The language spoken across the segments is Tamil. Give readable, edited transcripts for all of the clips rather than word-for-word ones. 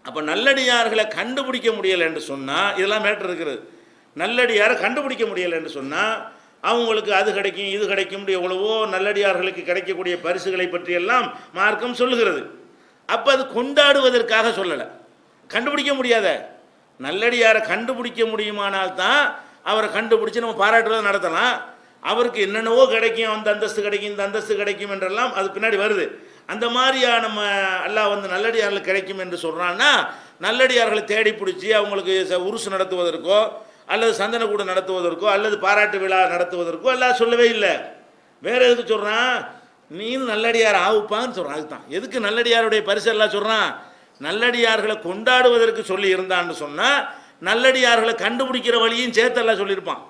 அப்போ நல்லடியார்களை கண்டுபிடிக்க முடியலை என்று சொன்னால், இதெல்லாம் மேட்டர் இருக்கிறது. நல்லடியாரை கண்டுபிடிக்க முடியலை என்று சொன்னால், அவங்களுக்கு அது கிடைக்கும் இது கிடைக்கும், எவ்வளவோ நல்லடியார்களுக்கு கிடைக்கக்கூடிய பரிசுகளை பற்றியெல்லாம் மார்க்கம் சொல்லுகிறது. அப்போ அது கொண்டாடுவதற்காக சொல்லலை, கண்டுபிடிக்க முடியாத நல்லடியாரை கண்டுபிடிக்க முடியுமானால் தான் அவரை கண்டுபிடிச்சி நம்ம பாராட்டுறதை நடத்தலாம். அவருக்கு என்னென்னவோ கிடைக்கும், அந்த அந்தஸ்து கிடைக்கும் இந்த அந்தஸ்து கிடைக்கும் என்றெல்லாம் அது பின்னாடி வருது. அந்த மாதிரியா நம்ம அல்லாஹ் வந்து நல்லடியார்களுக்கு கிடைக்கும் என்று சொல்கிறான்னா, நல்லடியார்களை தேடி பிடிச்சி அவங்களுக்கு உருசு நடத்துவதற்கோ அல்லது சந்தனக்கூடு நடத்துவதற்கோ அல்லது பாராட்டு விழா நடத்துவதற்கோ எல்லாம் சொல்லவே இல்லை. வேற எதுக்கு சொல்கிறான்? நீ நல்லடியார் ஆகுப்பான்னு சொல்கிறான். அதுதான் எதுக்கு நல்லடியாருடைய பரிசு எல்லாம் சொல்கிறான். நல்லடியார்களை கொண்டாடுவதற்கு சொல்லி இருந்தான்னு சொன்னால், நல்லடியார்களை கண்டுபிடிக்கிற வழியும் சேர்த்தெல்லாம் சொல்லியிருப்பான்.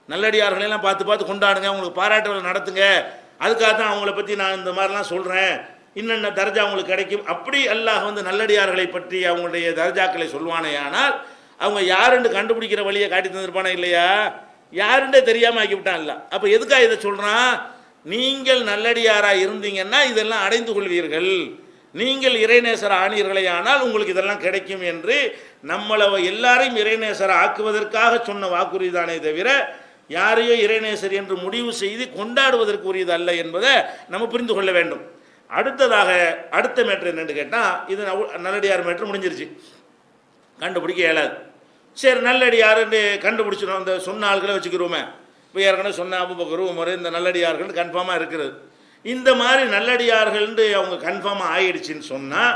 நல்லடியார்களெல்லாம் பார்த்து பார்த்து கொண்டாடுங்க, அவங்களுக்கு பாராட்டுகளை நடத்துங்க, அதுக்காக தான் அவங்கள பற்றி நான் இந்த மாதிரிலாம் சொல்கிறேன், இன்னென்ன தர்ஜா அவங்களுக்கு கிடைக்கும். அப்படி அல்லாஹ் வந்து நல்லடியார்களை பற்றி அவங்களுடைய தர்ஜாக்களை சொல்வானே, ஆனால் அவங்க யாருன்னு கண்டுபிடிக்கிற வழியை காட்டி தந்திருப்பானே இல்லையா? யாருன்றே தெரியாமல் ஆக்கிவிட்டான் இல்லை. அப்போ எதுக்காக இதை சொல்கிறான்? நீங்கள் நல்லடியாராக இருந்தீங்கன்னா இதெல்லாம் அடைந்து கொள்வீர்கள், நீங்கள் இறைநேசர் ஆனீர்களே ஆனால் உங்களுக்கு இதெல்லாம் கிடைக்கும் என்று நம்மளை எல்லாரையும் இறைநேசரை ஆக்குவதற்காக சொன்ன வாக்குறுதி தானே தவிர யாரையோ இறைநேசர் என்று முடிவு செய்து கொண்டாடுவதற்கு உரியது அல்ல என்பதை நம்ம புரிந்து கொள்ள வேண்டும். அடுத்ததாக அடுத்த மேட்ரு என்னென்னு கேட்டால், இது நல்லடியார் மேட்ரு முடிஞ்சிருச்சு, கண்டுபிடிக்க இயலாது. சரி, நல்லடியாருன்னு கண்டுபிடிச்சிடும், அந்த சொன்ன ஆள்களை வச்சுக்கிறோமே. இப்போ ஏற்கனவே சொன்ன அபூபக்கர் உமர் இந்த நல்லடியார்கள் கன்ஃபார்மாக இருக்கிறது. இந்த மாதிரி நல்லடியார்கள்னு அவங்க கன்ஃபார்மாக ஆயிடுச்சின்னு சொன்னால்,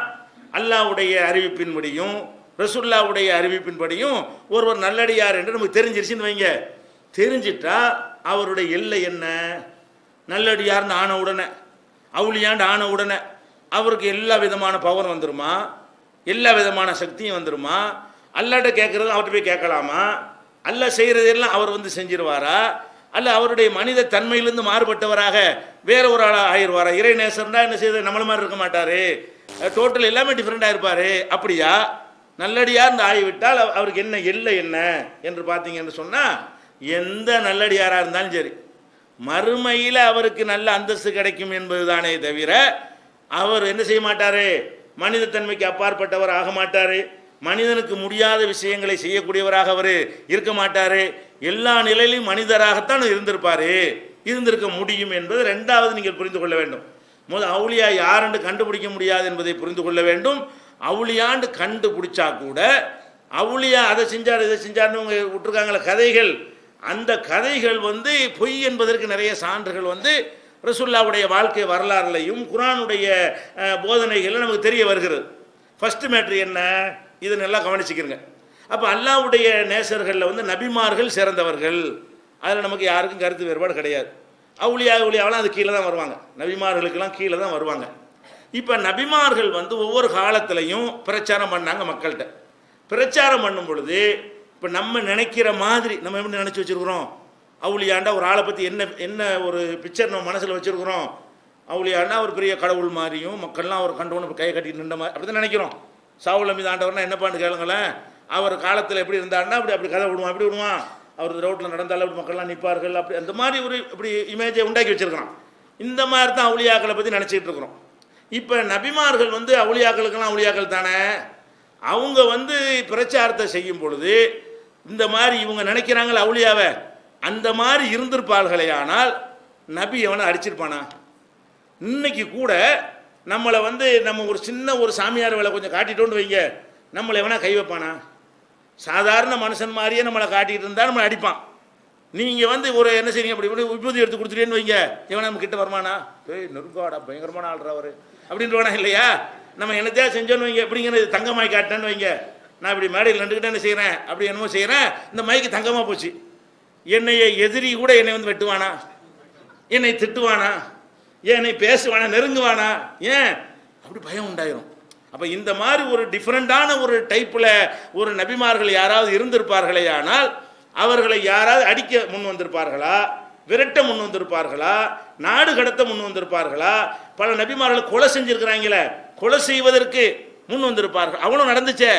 அல்லாஹ்வுடைய அறிவிப்பின்படியும் ரசூலுல்லாஹ்வுடைய அறிவிப்பின்படியும் ஒருவர் நல்லடியார் என்று நமக்கு தெரிஞ்சிருச்சுன்னு வைங்க. தெரிஞ்சிட்டா அவருடைய எல்லை என்ன? நல்லடியார்னு ஆன உடனே, அவுளியாண்டு ஆன உடனே அவருக்கு எல்லா விதமான பவர் வந்துருமா? எல்லா விதமான சக்தியும் வந்துருமா? அல்லாட்ட கேட்குறது அவர்கிட்ட போய் கேட்கலாமா? அல்லாஹ் செய்கிறதெல்லாம் அவர் வந்து செஞ்சிருவாரா? அல்ல அவருடைய மனித தன்மையிலிருந்து மாறுபட்டவராக வேற ஒரு ஆளாக ஆயிடுவாரா? இறைநேசர்னா என்ன செய்ய நம்மள மாதிரி இருக்க மாட்டார், டோட்டல் எல்லாமே டிஃப்ரெண்டாக இருப்பார். அப்படியா? நல்லடியார்னு ஆகிவிட்டால் அவருக்கு என்ன எல்லை என்ன என்று பார்த்தீங்கன்னு சொன்னால், எந்த நல்லடியாராக இருந்தாலும் சரி மறுமையில் அவருக்கு நல்ல அந்தஸ்து கிடைக்கும் என்பது தானே தவிர அவர் என்ன செய்ய மாட்டார், மனிதத்தன்மைக்கு அப்பாற்பட்டவர் ஆக மாட்டார், மனிதனுக்கு முடியாத விஷயங்களை செய்யக்கூடியவராக அவர் இருக்க மாட்டார், எல்லா நிலையிலும் மனிதராகத்தான் இருந்திருக்க முடியும் என்பது ரெண்டாவது நீங்கள் புரிந்து கொள்ள வேண்டும். முதல் அவுளியா யாருன்னு கண்டுபிடிக்க முடியாது என்பதை புரிந்து கொள்ள வேண்டும். அவுளியாண்டு கண்டுபிடிச்சா கூட அவுளியா அதை செஞ்சார் இதை செஞ்சார்னு அவங்க விட்டுருக்காங்களே கதைகள், அந்த கதைகள் வந்து பொய் என்பதற்கு நிறைய சான்றுகள் வந்து ரசூலுல்லாஹ்வுடைய வாழ்க்கை வரலாறுலையும் குர்ஆனுடைய போதனைகள் நமக்கு தெரிய வருகிறது. ஃபர்ஸ்ட் மேட்ரு என்ன, இதை நல்லா கவனிச்சுக்கிறங்க. அப்போ அல்லாஹ்வுடைய நேசர்களில் வந்து நபிமார்கள் சிறந்தவர்கள், அதில் நமக்கு யாருக்கும் கருத்து வேறுபாடு கிடையாது. அவுளியாவெல்லாம் அது கீழே தான் வருவாங்க, நபிமார்களுக்கெல்லாம் கீழே தான் வருவாங்க. இப்போ நபிமார்கள் வந்து ஒவ்வொரு காலத்திலையும் பிரச்சாரம் பண்ணாங்க மக்கள்கிட்ட. பிரச்சாரம் பண்ணும் பொழுது இப்போ நம்ம நினைக்கிற மாதிரி நம்ம எப்படி நினச்சி வச்சுருக்குறோம், அவுளியாண்டா ஒரு ஆளை பற்றி என்ன ஒரு பிக்சர் நம்ம மனசில் வச்சுருக்குறோம், அவுளியாண்டா ஒரு பெரிய கடவுள் மாதிரியும் மக்கள்லாம் அவர் கண்டவனு கை கட்டிட்டு நின்ற மாதிரி அப்படி தான் நினைக்கிறோம். சாவுல் அமீது ஆண்டவர்னா என்னப்பான்னு கேளுங்களேன், அவர் காலத்தில் எப்படி இருந்தாருன்னா அப்படி கதை விடுவான், எப்படி விடுவான், அவர் ரோட்டில் நடந்தாலும் அப்படி மக்கள்லாம் நிற்பார்கள், அப்படி அந்த மாதிரி ஒரு இப்படி இமேஜை உண்டாக்கி வச்சுருக்கிறான். இந்த மாதிரி தான் அவுளியாக்களை பற்றி நினச்சிக்கிட்டு இருக்கிறோம். இப்போ நபிமார்கள் வந்து அவுளியாக்களுக்கெல்லாம் அவுளியாக்கள் தானே, அவங்க வந்து பிரச்சாரத்தை செய்யும் பொழுது இந்த மாதிரி இவங்க நினைக்கிறாங்களே அவுளியாவை, அந்த மாதிரி இருந்திருப்பார்களே ஆனால் நபி எவனை அடிச்சிருப்பானா? இன்னைக்கு கூட நம்மளை வந்து நம்ம ஒரு சின்ன ஒரு சாமியார் வேலை கொஞ்சம் காட்டிட்டோன்னு வைங்க, நம்மளை எவனா கை வைப்பானா? சாதாரண மனுஷன் மாதிரியே நம்மளை காட்டிகிட்டு இருந்தால் நம்மளை அடிப்பான். நீங்கள் வந்து ஒரு என்ன செய்றீங்க, அப்படி இப்படி விபூதி எடுத்து கொடுத்துட்டேன்னு வைங்க, எவனா நம்ம கிட்ட வருமானா? நெருங்காடா பயங்கரமான ஆள்ற அவர் அப்படின்றவானா இல்லையா? நம்ம என்னத்தையா செஞ்சோன்னு வைங்க, எப்படிங்கிற தங்கமாய் காட்டினேன்னு வைங்க, நான் இப்படி மேடையில் நின்றுக்கிட்டே என்ன செய்கிறேன், அப்படி என்னமோ செய்கிறேன், இந்த மைக்கு தங்கமாக போச்சு, என்னைய எதிரி கூட என்னை வந்து வெட்டுவானா, என்னை திட்டுவானா, என்னை பேசுவானா, நெருங்குவானா? ஏன் அப்படி பயம் உண்டாயிரும். அப்போ இந்த மாதிரி ஒரு டிஃப்ரெண்டான ஒரு டைப்பில் ஒரு நபிமார்கள் யாராவது இருந்திருப்பார்களே ஆனால் அவர்களை யாராவது அடிக்க முன் வந்திருப்பார்களா, விரட்ட முன் வந்திருப்பார்களா, நாடு கடத்த முன் வந்திருப்பார்களா? பல நபிமார்களை கொலை செஞ்சிருக்கிறாங்களே, கொலை செய்வதற்கு முன் வந்திருப்பார்கள், அவளும் நடந்துச்சே.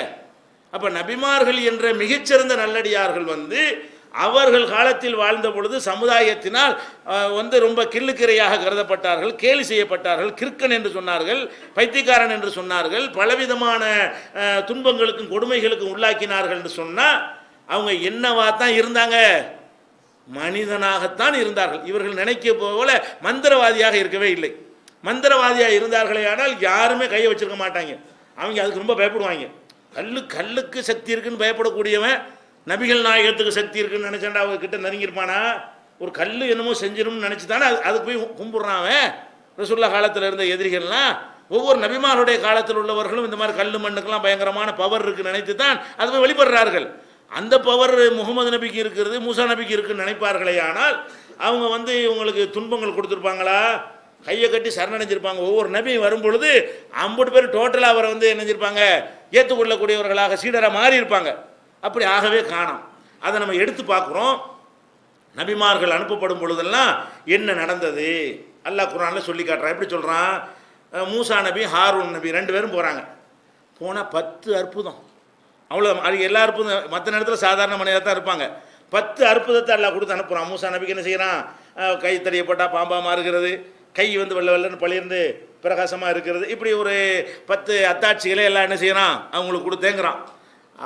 அப்போ நபிமார்கள் என்ற மிகச்சிறந்த நல்லடியார்கள் வந்து அவர்கள் காலத்தில் வாழ்ந்த பொழுது சமுதாயத்தினால் வந்து ரொம்ப கிள்ளுக்கிரையாக கருதப்பட்டார்கள், கேலி செய்யப்பட்டார்கள், கிறுக்கன் என்று சொன்னார்கள், பைத்தியக்காரன் என்று சொன்னார்கள், பலவிதமான துன்பங்களுக்கும் கொடுமைகளுக்கும் உள்ளாக்கினார்கள் என்று சொன்னால் அவங்க என்னவா தான் இருந்தாங்க? மனிதனாகத்தான் இருந்தார்கள். இவர்கள் நினைக்க போல மந்திரவாதியாக இருக்கவே இல்லை. மந்திரவாதியாக இருந்தார்களே ஆனால் யாருமே கையை வச்சிருக்க மாட்டாங்க. அவங்க அதுக்கு ரொம்ப பயப்படுவாங்க. கல்லுக்கு சக்தி இருக்குன்னு பயப்படக்கூடியவன் நபிகள் நாயகத்துக்கு சக்தி இருக்குன்னு நினைச்சாண்டா அவங்க கிட்ட நெருங்கியிருப்பானா? ஒரு கல் என்னமோ செஞ்சிரும்னு நினச்சி தானே அதுக்கு போய் கும்பிட்றான் அவன். ரசூல்லா காலத்தில் இருந்த எதிரிகள்லாம் ஒவ்வொரு நபிமாருடைய காலத்தில் உள்ளவர்களும் இந்த மாதிரி கல் மண்ணுக்கெல்லாம் பயங்கரமான பவர் இருக்குன்னு நினைத்து தான் அது போய் வெளிப்படுறார்கள். அந்த பவர் முகமது நபிக்கு இருக்கிறது, மூசா நபிக்கு இருக்குன்னு நினைப்பார்களே ஆனால் அவங்க வந்து இவங்களுக்கு துன்பங்கள் கொடுத்துருப்பாங்களா? கையை கட்டி சரணடைஞ்சிருப்பாங்க. ஒவ்வொரு நபியும் வரும் பொழுது 50 பேர் டோட்டலாக அவரை வந்து என்ன செஞ்சிருப்பாங்க? ஏற்றுக்கொள்ளக்கூடியவர்களாக சீடராக மாறி இருப்பாங்க. அப்படி ஆகவே காணோம். அதை நம்ம எடுத்து பார்க்குறோம். நபிமார்கள் அனுப்பப்படும் பொழுதெல்லாம் என்ன நடந்தது அல்லாஹ் குர்ஆனில் சொல்லி காட்டுறான். எப்படி சொல்கிறான்? மூசா நபி, ஹாரூன் நபி 2 பேரும் போகிறாங்க. போனால் 10 அற்புதம். அவ்வளோ அது எல்லா அற்புதம் மற்ற நேரத்தில் சாதாரண மனிதர் தான் இருப்பாங்க. 10 அற்புதத்தை அல்லாஹ் கொடுத்து அனுப்புகிறான். மூசா நபிக்கு என்ன செய்கிறான்? கை தடியப்பட்டால் பாம்பாக மாறுகிறது, கை வந்து வெள்ளை வெள்ளன்னு பளிர்ந்து பிரகாசமாக இருக்கிறது. இப்படி ஒரு 10 அத்தாட்சிகளை எல்லாம் என்ன செய்யறான்? அவங்களுக்கு கொடுத்தேங்கிறான்.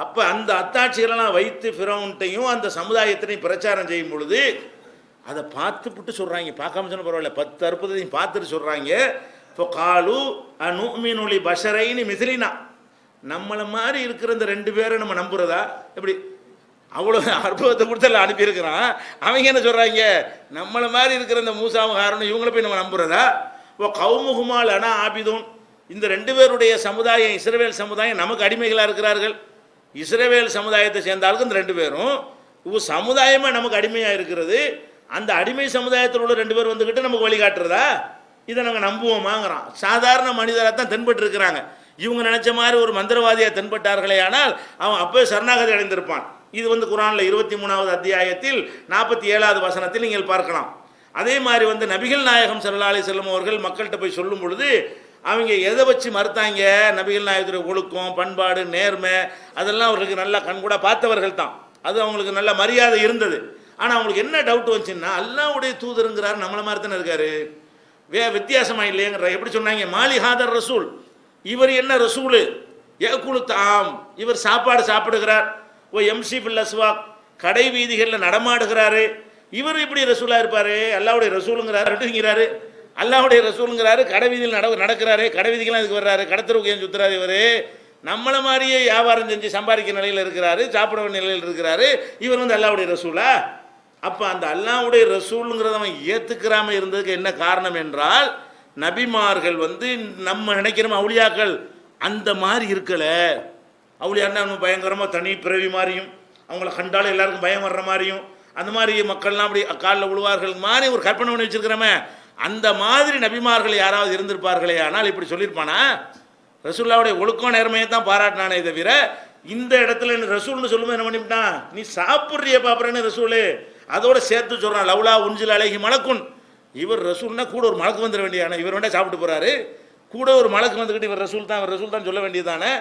அப்போ அந்த அத்தாட்சிகளெல்லாம் வைத்து ஃபிரௌன்ட்டையும் அந்த சமுதாயத்தினையும் பிரச்சாரம் செய்யும் பொழுது அதை பார்த்துப்புட்டு சொல்கிறாங்க. பார்க்காம சொன்ன பரவாயில்ல, 10 அற்புதத்தையும் பார்த்துட்டு சொல்கிறாங்க. இப்போ காலு அனுமினுலி பஷரைனி மிசிலினா, நம்மளை மாதிரி இருக்கிற இந்த 2 பேரை நம்ம நம்புறதா? எப்படி அவ்வளோ அற்புதத்தை கொடுத்து எல்லாம் அனுப்பியிருக்கிறான். அவங்க என்ன சொல்கிறாங்க? நம்மளை மாதிரி இருக்கிற இந்த மூசாவும் ஹாரூனும் இவங்கள போய் நம்ம நம்புறதா? இப்போ கௌமுகுமால் அனா ஆபிதூன், இந்த 2 பேருடைய சமுதாயம் இஸ்ரவேல் சமுதாயம் நமக்கு அடிமைகளாக இருக்கிறார்கள். இஸ்ரவேல் சமுதாயத்தை சேர்ந்தாலும் இந்த 2 பேரும் சமுதாயமாக நமக்கு அடிமையாக இருக்கிறது. அந்த அடிமை சமுதாயத்தில் உள்ள 2 பேர் வந்துக்கிட்டு நமக்கு வழிகாட்டுறதா? இதை நாங்கள் நம்புவோமாங்கிறான். சாதாரண மனிதராக தான் தென்பட்டு இருக்கிறாங்க. இவங்க நினைச்ச மாதிரி ஒரு மந்திரவாதியாக தென்பட்டார்களே ஆனால் அவன் அப்போ சரணாகதி அடைந்திருப்பான். இது வந்து குர்ஆனில் 23வது அத்தியாயத்தில் 47வது வசனத்தில் நீங்கள் பார்க்கலாம். அதே மாதிரி வந்து நபிகள் நாயகம் ஸல்லல்லாஹு அலைஹி வஸல்லம் அவர்கள் மக்கள்கிட்ட போய் சொல்லும் பொழுது அவங்க எதை வச்சு மறுத்தாங்க? நபிகள் நாயகத்துடைய ஒழுக்கம், பண்பாடு, நேர்மை அதெல்லாம் அவர்களுக்கு நல்லா கண்கூட பார்த்தவர்கள் தான். அது அவங்களுக்கு நல்ல மரியாதை இருந்தது. ஆனால் அவங்களுக்கு என்ன டவுட் வந்துச்சுன்னா, அல்லாஹ்வுடைய தூதருங்கிறார், நம்மளை மாதிரி தானே இருக்காரு, வித்தியாசமாக இல்லையங்கிற. எப்படி சொன்னாங்க? மாலி ஹாதர் ரசூல், இவர் என்ன ரசூலு, ஏகுலு தாம், இவர் சாப்பாடு சாப்பிடுகிறார், ஓ எம்சி பில் அஸ்வாக், கடை வீதிகளில் நடமாடுகிறாரு, இவர் இப்படி ரசூலாக இருப்பார்? அல்லாஹ்வுடைய ரசூலுங்கிறாரு, ரெண்டுங்கிறாரு. அல்லாஹ்வுடைய ரசூலுங்கிறாரு, கடை வீதியில் நடக்கிறாரு, கடை வீதிகள்லாம் இதுக்கு வர்றாரு, கடத்தருக்கு ஏன் சுற்றுறாரு? இவர் நம்மளை மாதிரியே வியாபாரம் செஞ்சு சம்பாதிக்கிற நிலையில் இருக்கிறாரு, சாப்பிட வேண்டிய நிலையில் இருக்கிறாரு. இவர் வந்து அல்லாஹ்வுடைய ரசூலா? அப்போ அந்த அல்லாஹ்வுடைய ரசூலுங்கிறத அவன் ஏற்றுக்கிறாம இருந்ததுக்கு என்ன காரணம் என்றால், நபிமார்கள் வந்து நம்ம நினைக்கிறோம் அவுளியாக்கள் அந்த மாதிரி இருக்கலை. அவுளியான்னா நம்ம பயங்கரமாக தனி பிறவி மாதிரியும், அவங்கள கண்டாலும் எல்லாருக்கும் பயம் வர்ற மாதிரியும், அந்த மாதிரி மக்கள்லாம் அப்படி காலில் விழுவார்கள் மாதிரி ஒரு கற்பனை பண்ணி வச்சிருக்கிறோமே, அந்த மாதிரி நபிமார்கள் யாராவது இருந்திருப்பார்களே ஆனால் இப்படி சொல்லியிருப்பானா? ரசூலுல்லாவுடைய ஒழுக்கம் நேர்மையை தான் பாராட்டினானே தவிர இந்த இடத்துல ரசூல்னு சொல்லும்போது என்ன பண்ணிவிட்டான்? நீ சாப்பிட்றிய பாப்புறேன்னு ரசூலு அதோட சேர்த்து சொல்கிறான். லவ்லா உன்சில் அலைஹி மலக்குன், இவர் ரசூல்னா கூட ஒரு மலக்கு வந்துட வேண்டியதானே, இவர் வேண்டாம் சாப்பிட்டு போகிறாரு, கூட ஒரு மலக்கு வந்துக்கிட்டு இவர் ரசூல் தான் சொல்ல வேண்டியதானே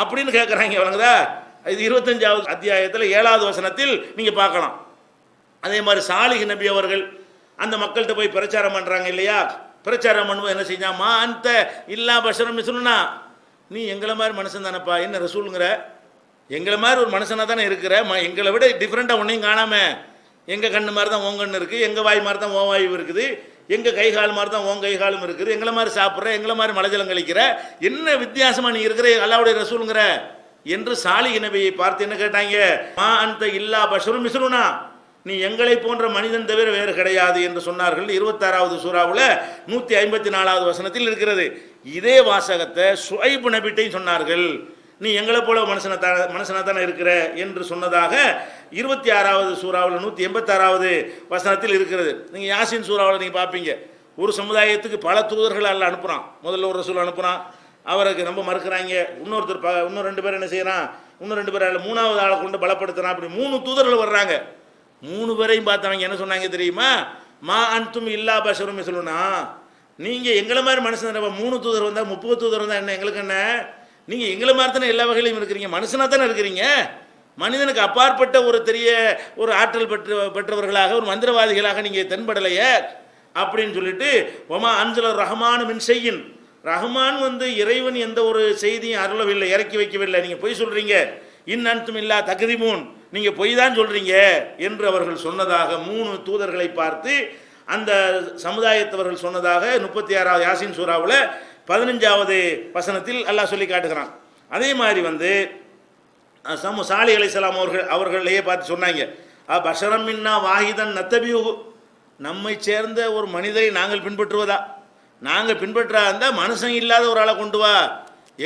அப்படின்னு கேட்குறாங்க. வழங்குதா? இது 25வது அத்தியாயத்தில் 7வது வசனத்தில் நீங்கள் பார்க்கலாம். அதே மாதிரி சாலிஹ் நபி அவர்கள் அந்த மக்கள்கிட்ட போய் பிரச்சாரம் பண்ணுறாங்க இல்லையா? பிரச்சாரம் பண்ணும்போது என்ன செஞ்சான்? மா அந்த இல்லா பஷரம் மிஸ்லுனா, நீ எங்களை மாதிரி மனுஷன் தானப்பா, என்ன ரசூலுங்கிற, எங்களை மாதிரி ஒரு மனுஷனாக தானே இருக்கிற, எங்களை விட டிஃப்ரெண்ட்டாக ஒன்றையும் காணாமல், எங்கள் கண்ணு மாதிரி தான் உன் கண்ணு இருக்குது, எங்கள் வாய் மாதிரி தான் உன் வாயு இருக்குது, எங்கள் கை கால் மாதிரி தான் உன் கை காலும் இருக்குது, எங்களை மாதிரி சாப்பிட்ற, எங்களை மாதிரி மலைஜலம் கழிக்கிற, என்ன வித்தியாசமாக நீ இருக்கிற அல்லாஹ்வுடைய ரசூலுங்கிற என்று சாலிஹ் நபியை பார்த்து என்ன கேட்டாங்க? மா அந்த இல்லா பஷரும் மிஸ்லுனா, நீ எங்களை போன்ற மனிதன் தவிர வேறு கிடையாது என்று சொன்னார்கள். 26வது சூராவில் 154வது வசனத்தில் இருக்கிறது. இதே வாசகத்தை ஷுஐப் நபிட்டையும் சொன்னார்கள். நீ எங்களை போல மனுஷனாக தானே இருக்கிற என்று சொன்னதாக 26வது சூராவில் 186வது வசனத்தில் இருக்கிறது. நீங்கள் யாசின் சூறாவில் நீங்கள் பார்ப்பீங்க, ஒரு சமுதாயத்துக்கு பல தூதர்கள் அல்ல அனுப்புகிறான். முதல்ல ஒரு ரசூல் அனுப்புகிறான், அவருக்கு ரொம்ப மறுக்கிறாங்க. இன்னும் 2 பேர் என்ன செய்யறான்? இன்னும் 2 பேர் 3வது ஆளை கொண்டு பலப்படுத்துறான். அப்படி 3 தூதர்கள் வர்றாங்க. 3 பேரையும் பார்த்தவங்க என்ன சொன்னாங்க தெரியுமா? மா அன்தும் இல்லா பஷரும் மிஸ்லுனா, நீங்கள் எங்களை மாதிரி மனுஷன். 3 தூதர் வந்தால் 30 தூதர் வந்தால் என்ன எங்களுக்கு என்ன? நீங்கள் எங்களை மாதிரி தானே எல்லா வகையிலையும் இருக்கிறீங்க, மனுஷனாக தானே இருக்கிறீங்க. மனிதனுக்கு அப்பாற்பட்ட ஒரு ஒரு ஆற்றல் பெற்றவர்களாக ஒரு மந்திரவாதிகளாக நீங்கள் தென்படலையே அப்படின்னு சொல்லிட்டு ஒமா அன்சல ரஹ்மான் மின் செய்யின், ரஹ்மான் இறைவன் எந்த ஒரு செய்தியும் அருளவில்லை, இறக்கி வைக்கவில்லை, நீங்கள் பொய் சொல்றீங்க, அன்தும் இல்லா தகுதிமூன், நீங்கள் பொய் தான் சொல்றீங்க என்று அவர்கள் சொன்னதாக 3 தூதர்களை பார்த்து அந்த சமுதாயத்தவர்கள் சொன்னதாக 36வது யாசின் சூராவில் 15வது வசனத்தில் அல்லாஹ் சொல்லி காட்டுகிறான். அதே மாதிரி சாலி அலைஹிஸ்ஸலாம் அவர்களையே பார்த்து சொன்னாங்க, பஷரம் மின்னா வாஹிதன் நத்தபியுகு, நம்மை சேர்ந்த ஒரு மனிதரை நாங்கள் பின்பற்றுவதா, நாங்கள் பின்பற்றா இருந்தால் மனுஷன் இல்லாத ஒரு ஆளை கொண்டு வா,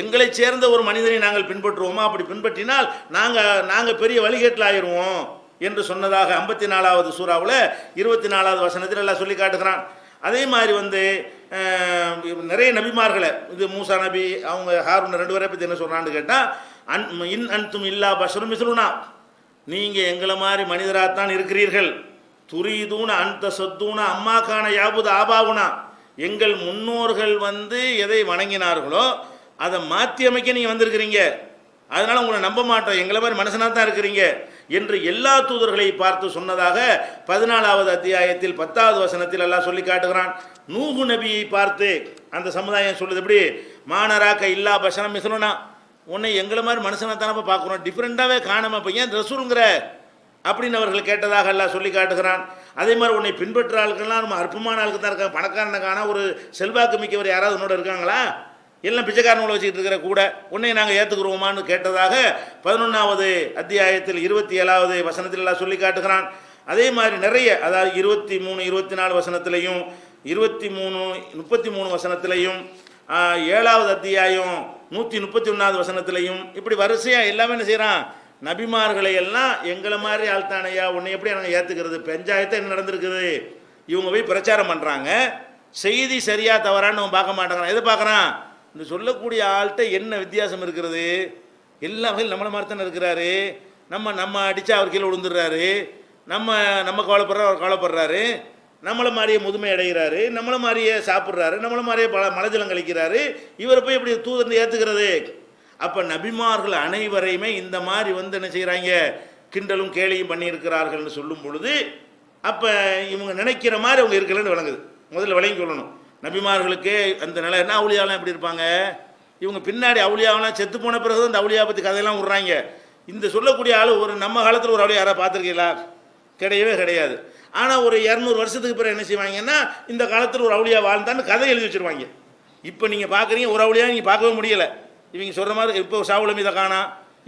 எங்களை சேர்ந்த ஒரு மனிதனை நாங்கள் பின்பற்றுவோமா, அப்படி பின்பற்றினால் நாங்கள் பெரிய வழிகேட்டில் ஆயிடுவோம் என்று சொன்னதாக 54வது சூறாவில் 24வது வசனத்தில் எல்லாம் சொல்லி காட்டுகிறான். அதே மாதிரி நிறைய நபிமார்களை, இது மூசா நபி அவங்க ஹாரூன் 2 பேரை பற்றி என்ன சொல்கிறான்னு கேட்டால், அன்தும் இல்லா பஷரும் மிஸ்லுனா, நீங்கள் எங்களை மாதிரி மனிதராகத்தான் இருக்கிறீர்கள், துரீதூன அந்த சொத்தூன அம்மாக்கான யாபுத ஆபாவுனா, எங்கள் முன்னோர்கள் எதை வணங்கினார்களோ அதை மாற்றி அமைக்க நீங்கள் வந்திருக்கிறீங்க, அதனால் உங்களை நம்ப மாட்டோம், எங்களை மாதிரி மனுஷனாக தான் இருக்கிறீங்க என்று எல்லா தூதர்களை பார்த்து சொன்னதாக 14வது அத்தியாயத்தில் 10வது வசனத்தில் எல்லாம் சொல்லி காட்டுகிறான். நூஹு நபியை பார்த்து அந்த சமுதாயம் சொல்லுது, எப்படி மானராக்க இல்லா பஷரம் மிஸ்லுனா, உன்னை எங்களை மாதிரி மனுஷனாக தானப்பா பார்க்குறோம், டிஃப்ரெண்ட்டாகவே காணாம, இப்போ ஏன் ரசூலுங்கிற அப்படின்னு அவர்கள் கேட்டதாக எல்லாம் சொல்லி காட்டுகிறான். அதே மாதிரி உன்னை பின்பற்ற ஆளுக்கெல்லாம் நம்ம அற்பமான ஆளுக்கு தான் இருக்காங்க, பணக்காரனை காண ஒரு செல்வாக்கு மிக்கவர் யாராவது உன்னோட இருக்காங்களா, எல்லாம் பிச்சைக்காரனோட வச்சுக்கிட்டு இருக்கிற கூட உன்னை நாங்கள் ஏற்றுக்குருவோமான்னு கேட்டதாக 11வது அத்தியாயத்தில் 27வது வசனத்தில் எல்லாம் சொல்லி காட்டுகிறான். அதே மாதிரி நிறைய, அதாவது 23, 24 வசனத்திலையும் 23, 33 வசனத்திலையும் 7வது அத்தியாயம் 131வது வசனத்திலையும் இப்படி வரிசையாக எல்லாமே என்ன செய்கிறான், நபிமார்களை எல்லாம் எங்களை மாதிரி ஆள்தானையா, உன்னை எப்படி நாங்கள் ஏற்றுக்கிறது, பஞ்சாயத்தை என்ன நடந்திருக்குது, இவங்க போய் பிரச்சாரம் பண்ணுறாங்க, செய்தி சரியா தவறான்னு அவன் பார்க்க மாட்டேங்கிறான், எதை பார்க்குறான், இந்த சொல்லக்கூடிய ஆள்கிட்ட என்ன வித்தியாசம் இருக்கிறது, எல்லா வகையில் நம்மளை மாதிரி தானே இருக்கிறாரு, நம்ம அடித்தா அவர் கீழே விழுந்துடுறாரு, நம்ம கவலைப்படுறோம் அவர் கவலைப்படுறாரு, நம்மளை மாதிரியே முதுமை அடைகிறாரு, நம்மளை மாதிரியே சாப்பிட்றாரு, நம்மளை மாதிரியே மலஜலம் கழிக்கிறாரு, இவரை போய் எப்படி தூதர்ந்து ஏற்றுக்கிறது. அப்போ நபிமார்கள் அனைவரையுமே இந்த மாதிரி என்ன செய்கிறாங்க, கிண்டலும் கேலியும் பண்ணியிருக்கிறார்கள்னு சொல்லும் பொழுது அப்போ இவங்க நினைக்கிற மாதிரி அவங்க இருக்கலன்னு விளங்குது. முதல்ல விளங்கி சொல்லணும், நபிமார்களுக்கு அந்த நிலை என்ன, அவுளியாவெலாம் எப்படி இருப்பாங்க, இவங்க பின்னாடி அவுளியாவெலாம் செத்து போன பிறகு அந்த அவுளியா பற்றி கதையெல்லாம் விட்றாங்க. இந்த சொல்லக்கூடிய ஆள் ஒரு நம்ம காலத்தில் ஒரு அவுளியா யாராவது பார்த்துருக்கீங்களா, கிடையவே கிடையாது. ஆனால் ஒரு 200 வருஷத்துக்கு பிறகு என்ன செய்வாங்கன்னா, இந்த காலத்தில் ஒரு அவுளியா வாழ்ந்தான்னு கதை எழுதி வச்சுருவாங்க. இப்போ நீங்கள் பார்க்குறீங்க, ஒரு அவுளியா நீங்கள் பார்க்கவே முடியலை. இவங்க சொல்கிற மாதிரி இப்போ ஷாவுல் ஹமீதை காணா,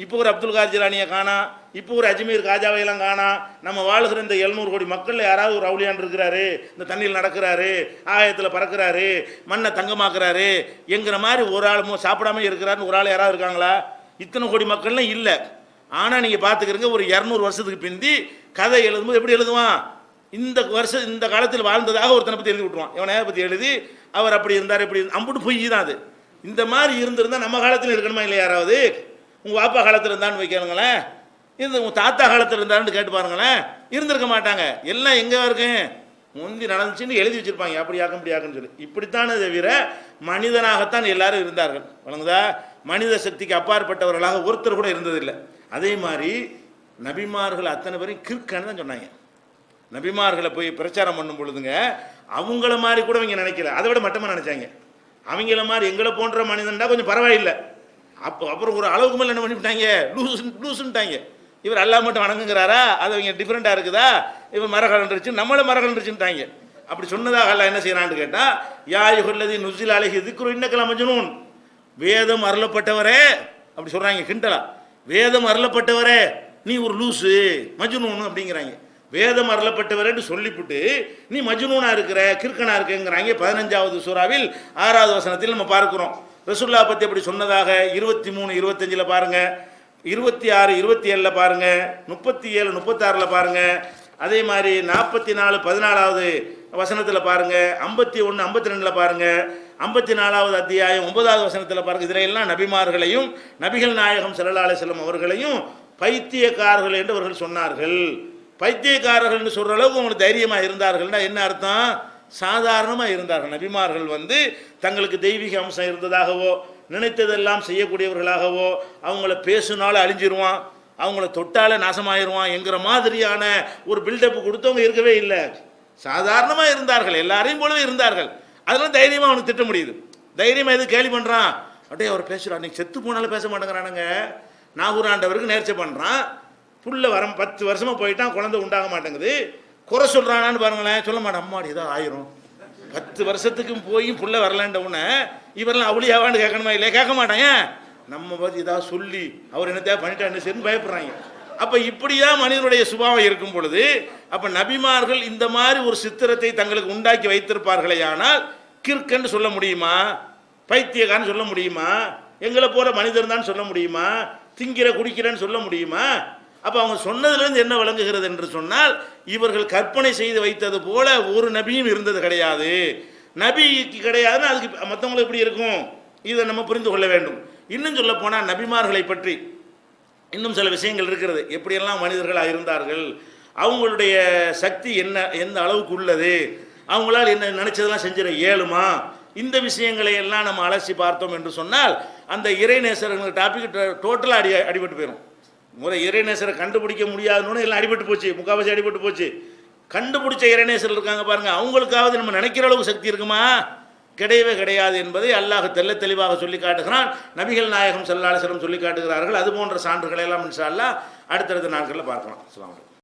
இப்போ ஒரு அப்துல் காதர் ஜிலானியை காணா, இப்போ ஒரு அஜ்மீர் காஜாவையெல்லாம் காணா, நம்ம வாழ்கிற இந்த 700 கோடி மக்களில் யாராவது ஒரு அவுளியான் இருக்கிறாரு, இந்த தண்ணியில் நடக்கிறாரு, ஆயத்தில் பறக்கிறாரு, மண்ணை தங்கமாக்குறாரு என்கிற மாதிரி ஒரு ஆள் சாப்பிடாம இருக்கிறாருன்னு ஒரு ஆள் யாராவது இருக்காங்களா, இத்தனை கோடி மக்கள்லாம் இல்லை. ஆனால் நீங்கள் பார்த்துக்கிறீங்க, ஒரு 200 வருஷத்துக்கு பிந்தி கதை எழுதும்போது எப்படி எழுதுவான், இந்த காலத்தில் வாழ்ந்ததாக ஒருத்தனை பற்றி எழுதி விட்டுருவான், இவனை பற்றி எழுதி அவர் அப்படி இருந்தார் இப்படி அம்புட்டு பொய் தான் அது. இந்த மாதிரி இருந்திருந்தால் நம்ம காலத்தில் இருக்கணுமா இல்லை, யாராவது உங்கள் வாப்பா காலத்தில் இருந்தான்னு வைக்கணுங்களேன், உங்கள் தாத்தா காலத்தில் இருந்தான்னு கேட்டு பாருங்களேன், இருந்திருக்க மாட்டாங்க. எல்லாம் எங்கே இருக்கு, முந்தி நடந்துச்சுன்னு எழுதி வச்சுருப்பாங்க, அப்படி ஆக்கும் இப்படி ஆக்குன்னு சொல்லி. இப்படித்தானே தவிர மனிதனாகத்தான் எல்லாரும் இருந்தார்கள், வழங்குதா, மனித சக்திக்கு அப்பாற்பட்டவர்களாக ஒருத்தர் கூட இருந்ததில்லை. அதே மாதிரி நபிமார்கள் அத்தனை பேரும் கிறுக்கன்னு தான் சொன்னாங்க. நபிமார்களை போய் பிரச்சாரம் பண்ணும் பொழுதுங்க அவங்கள மாதிரி கூட அவங்க நினைக்கல, அதை விட மட்டமாக நினைச்சாங்க. அவங்கள மாதிரி எங்களை போன்ற மனிதன்டா கொஞ்சம் பரவாயில்லை. அப்புறம் ஒரு அளவுக்கு மேலே என்ன பண்ணிவிட்டாங்க, லூசுன்ட்டாங்க. இவர் அல்லா மட்டும் வணங்குங்கிறாரா, அது அவங்க டிஃப்ரெண்ட்டாக இருக்குதா, இவர் மரகலன்றுச்சு நம்மளை மரகலன்றுச்சுட்டாங்க. அப்படி சொன்னதாக அல்ல என்ன செய்யறான்னு கேட்டால், யா யுகல்லதி நுஸ்ஸில அலைஹி திக்ரு இன்னக மஜ்னூன், வேதம் அருளப்பட்டவரே அப்படி சொல்கிறாங்க கிண்டலா, வேதம் அருளப்பட்டவரே நீ ஒரு லூசு மஜ்னூன் அப்படிங்கிறாங்க. வேதம் அருளப்பட்டவரேன்னு சொல்லிவிட்டு நீ மஜ்னூனா இருக்கிற, கிறுக்கனா இருக்குங்கிறாங்க. 15வது சூறாவில் 6வது வசனத்தில் நம்ம பார்க்கிறோம். ரசூல்லா பற்றி அப்படி சொன்னதாக 23, 25 பாருங்க, 26, 27 பாருங்க, 37, 36 பாருங்க, அதே மாதிரி 44, 14வது வசனத்தில் பாருங்க, 51, 52 பாருங்க, 54வது அத்தியாயம் 9வது வசனத்தில் பாருங்க. இதில் எல்லாம் நபிமார்களையும் நபிகள் நாயகம் ஸல்லல்லாஹு அலைஹி வஸல்லம் அவர்களையும் பைத்தியக்காரர்கள் என்று அவர்கள் சொன்னார்கள். பைத்தியக்காரர்கள் என்று சொல்கிற அளவுக்கு உங்களுக்கு தைரியமாக இருந்தார்கள்னா என்ன அர்த்தம், சாதாரணமாக இருந்தார்கள். நபிமார்கள் தங்களுக்கு தெய்வீக அம்சம் இருந்ததாகவோ, நினைத்ததெல்லாம் செய்யக்கூடியவர்களாகவோ, அவங்கள பேசுனாலும் அழிஞ்சிருவான், அவங்கள தொட்டாலே நாசமாயிருவான் என்கிற மாதிரியான ஒரு பில்டப் கொடுத்தவங்க இருக்கவே இல்லை. சாதாரணமாக இருந்தார்கள், எல்லாரையும் போலவே இருந்தார்கள். அதெல்லாம் தைரியமாக அவனுக்கு திட்ட முடியுது. தைரியமாக எது கேள்வி பண்ணுறான், அப்படியே அவர் பேசுகிறான். அன்றைக்கி செத்து போனாலும் பேச மாட்டேங்கிறானுங்க. நாகூர் ஆண்டவருக்கு நேர்ச்சை பண்ணுறான், புள்ள வர 10 வருஷமாக போயிட்டான், குழந்தை உண்டாக மாட்டேங்குது. குறை சொல்கிறானான்னு பாருங்களேன், சொல்ல மாட்டேன். அம்மாடி ஏதோ ஆயிரும், 10 வருஷத்துக்கும் போய் புள்ள வரலன்ற உடனே இவரெல்லாம் அவளியாவான்னு கேட்கணுமா இல்லையா? கேட்க மாட்டாங்க. நம்ம பார்த்து ஏதாவது சொல்லி அவர் என்னத்தையா பண்ணிட்டான்னு சரின்னு பயப்படுறாங்க. அப்போ இப்படிதான் மனிதனுடைய சுபாவம் இருக்கும் பொழுது, அப்போ நபிமார்கள் இந்த மாதிரி ஒரு சித்திரத்தை தங்களுக்கு உண்டாக்கி வைத்திருப்பார்களே. ஆனால் கிற்கன்னு சொல்ல முடியுமா? பைத்தியக்காரன்னு சொல்ல முடியுமா? எங்களை போல மனிதர் தான் சொல்ல முடியுமா? திங்கிற குடிக்கிறேன்னு சொல்ல முடியுமா? அப்போ அவங்க சொன்னதுலேருந்து என்ன விளங்குகிறது என்று சொன்னால், இவர்கள் கற்பனை செய்து வைத்தது போல ஒரு நபியும் இருந்தது கிடையாது. நபிக்கு கிடையாதுன்னு அதுக்கு மற்றவங்களுக்கு எப்படி இருக்கும்? இதை நம்ம புரிந்து கொள்ள வேண்டும். இன்னும் சொல்ல போனால் நபிமார்களை பற்றி இன்னும் சில விஷயங்கள் இருக்கிறது. எப்படியெல்லாம் மனிதர்களாக இருந்தார்கள், அவங்களுடைய சக்தி என்ன, எந்த அளவுக்கு உள்ளது, அவங்களால் என்ன நினைச்சதெல்லாம் செஞ்சிட இயலுமா, இந்த விஷயங்களை எல்லாம் நம்ம அலசி பார்த்தோம் என்று சொன்னால் அந்த இறைநேசர்கள் டாபிக் டோட்டலாக அடிபட்டு போயிடும். முறை இறைநேசரை கண்டுபிடிக்க முடியாதுன்னு எல்லாம் அடிபட்டு போச்சு, முக்காவாசி அடிபட்டு போச்சு. கண்டுபிடிச்ச இறைநேசர்கள் இருக்காங்க பாருங்க, அவங்களுக்காவது நம்ம நினைக்கிற அளவுக்கு சக்தி இருக்குமா? கிடையவே கிடையாது என்பதை அல்லாஹ் தெல்ல தெளிவாக சொல்லி காட்டுகிறான். நபிகள் நாயகம் ஸல்லல்லாஹு அலைஹி வஸல்லம் சொல்லி காட்டுகிறார்கள். அது போன்ற சான்றுகளை எல்லாம் இன்ஷா அல்லாஹ் அடுத்தடுத்த நாட்களில் பார்க்கலாம். அஸ்ஸலாமு அலைக்கும்.